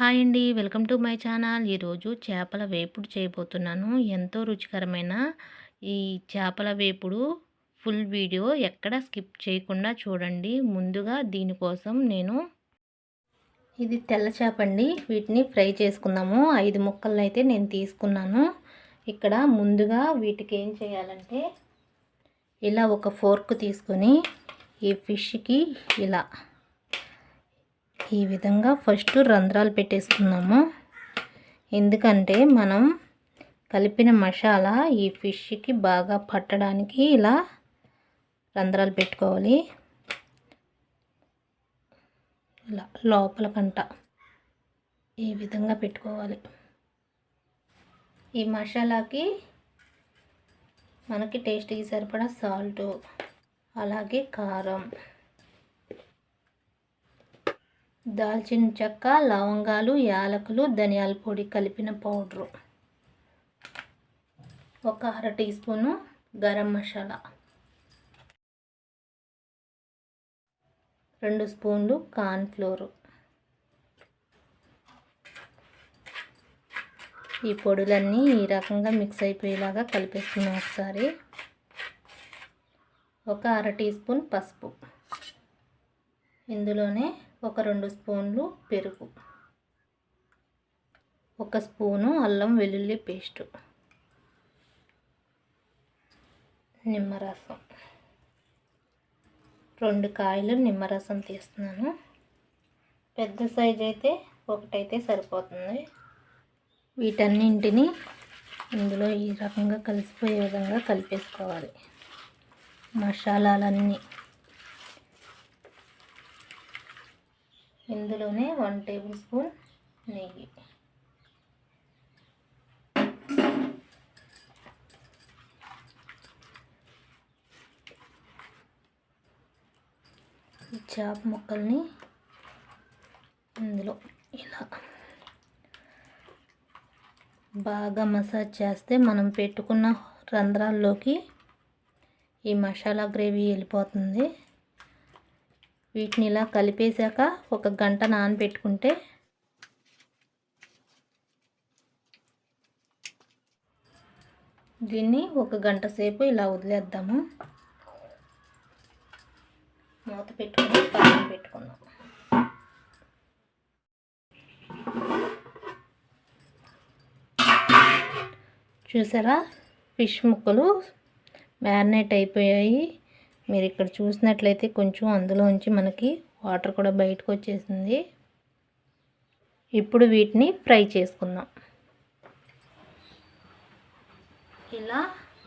Hi అండి. Welcome to my channel. ఈరోజు చేపల వేపుడు చేయబోతున్నాను. ఎంతో రుచికరమైన ఈ చేపల వేపుడు ఫుల్ వీడియో ఎక్కడ స్కిప్ చేయకుండా చూడండి. ముందుగా దీనికోసం ఇది తెల్ల చేప అండి. వీటిని ఫ్రై చేసుకుందాము. 5 ముక్కలను అయితే నేను తీసుకున్నాను. ఇక్కడ ముందుగా వీటికి ఏం చేయాలంటే ఇలా ఒక ఫోర్క్ తీసుకొని ఈ ఫిష్కి ఇలా ఈ విధంగా ఫస్ట్ రంధ్రాలు పెట్టేసుకున్నాము. ఎందుకంటే మనం కలిపిన మసాలా ఈ ఫిష్కి బాగా పట్టడానికి ఇలా రంధ్రాలు పెట్టుకోవాలి. ఇలా లోపలకంట ఈ విధంగా పెట్టుకోవాలి. ఈ మసాలాకి మనకి టేస్ట్కి సరిపడా సాల్ట్, అలాగే కారం, దాల్చిన చెక్క, లవంగాలు, యాలకులు, ధనియాల పొడి కలిపిన పౌడరు, ఒక 1/2 టీ స్పూను గరం మసాలా, 2 స్పూన్లు కార్న్ఫ్లోరు. ఈ పొడులన్నీ ఈ రకంగా మిక్స్ అయిపోయేలాగా కలిపేసుకున్నాం ఒకసారి. ఒక 1/2 టీ స్పూన్ పసుపు, ఇందులోనే ఒక 2 స్పూన్లు పెరుగు, 1 స్పూను అల్లం వెల్లుల్లి పేస్టు, నిమ్మరసం, 2 కాయలు నిమ్మరసం తీస్తున్నాను. పెద్ద సైజు అయితే ఒకటైతే సరిపోతుంది. వీటన్నింటినీ ఇందులో ఈ రకంగా కలిసిపోయే విధంగా కలిపేసుకోవాలి. మసాలాలన్నీ ఇందులోనే 1 టేబుల్ స్పూన్ నెయ్యి, ఈ చేప ముక్కల్ని ఇందులో ఇలా బాగా మసాజ్ చేస్తే మనం పెట్టుకున్న రంధ్రాల్లోకి ఈ మసాలా గ్రేవీ వెళ్ళిపోతుంది. వీటిని ఇలా కలిపేశాక 1 గంట నానబెట్టుకుంటే దీన్ని 1 గంట సేపు ఇలా వదిలేద్దాము. మూత పెట్టుకుని పక్కన పెట్టుకుందాం. చూసారా, ఫిష్ ముక్కలు మ్యారినేట్ అయిపోయాయి. మీరు ఇక్కడ చూసినట్లయితే కొంచెం అందులోంచి మనకి వాటర్ కూడా బయటకు వచ్చేసింది. ఇప్పుడు వీటిని ఫ్రై చేసుకుందాం. ఇలా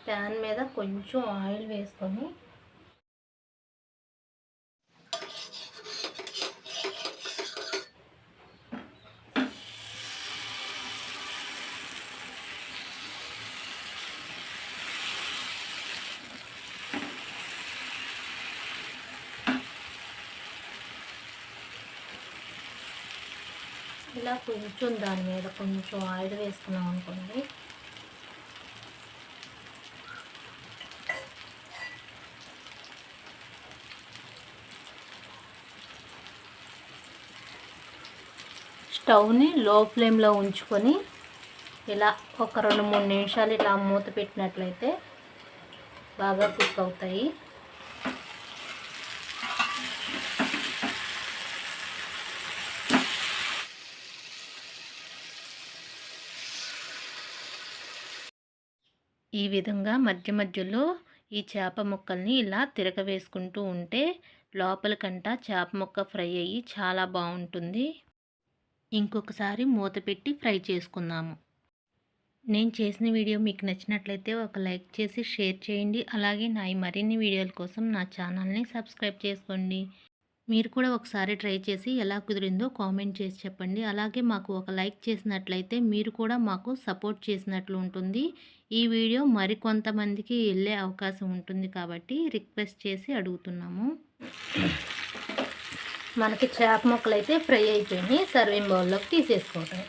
ప్యాన్ మీద కొంచెం ఆయిల్ వేసుకొని ఇలా కొంచెం దాని మీద కొంచెం ఆయిల్ వేసుకున్నాం అనుకోండి, స్టవ్ని లో ఫ్లేమ్లో ఉంచుకొని ఇలా ఒక 2-3 నిమిషాలు ఇలా మూత పెట్టినట్లయితే బాగా కుక్ అవుతాయి. ఈ విధంగా మధ్య మధ్యలో ఈ చేప ముక్కల్ని ఇలా తిరగవేసుకుంటూ ఉంటే లోపలికంట చేప ముక్క ఫ్రై అయ్యి చాలా బాగుంటుంది. ఇంకొకసారి మూత పెట్టి ఫ్రై చేసుకుందాము. నేను చేసిన వీడియో మీకు నచ్చినట్లయితే ఒక లైక్ చేసి షేర్ చేయండి. అలాగే నా మరిన్ని వీడియోల కోసం నా ఛానల్ని సబ్స్క్రైబ్ చేసుకోండి. మీరు కూడా ఒకసారి ట్రై చేసి ఎలా కుదిరిందో కామెంట్ చేసి చెప్పండి. అలాగే మాకు ఒక లైక్ చేసినట్లయితే మీరు కూడా మాకు సపోర్ట్ చేసినట్లు ఉంటుంది. ఈ వీడియో మరికొంతమందికి వెళ్ళే అవకాశం ఉంటుంది కాబట్టి రిక్వెస్ట్ చేసి అడుగుతున్నాము. మనకి చేప ముక్కలు అయితే ఫ్రై అయిపోయినాయి. సర్వింగ్ బౌల్లోకి తీసేసుకోవటం.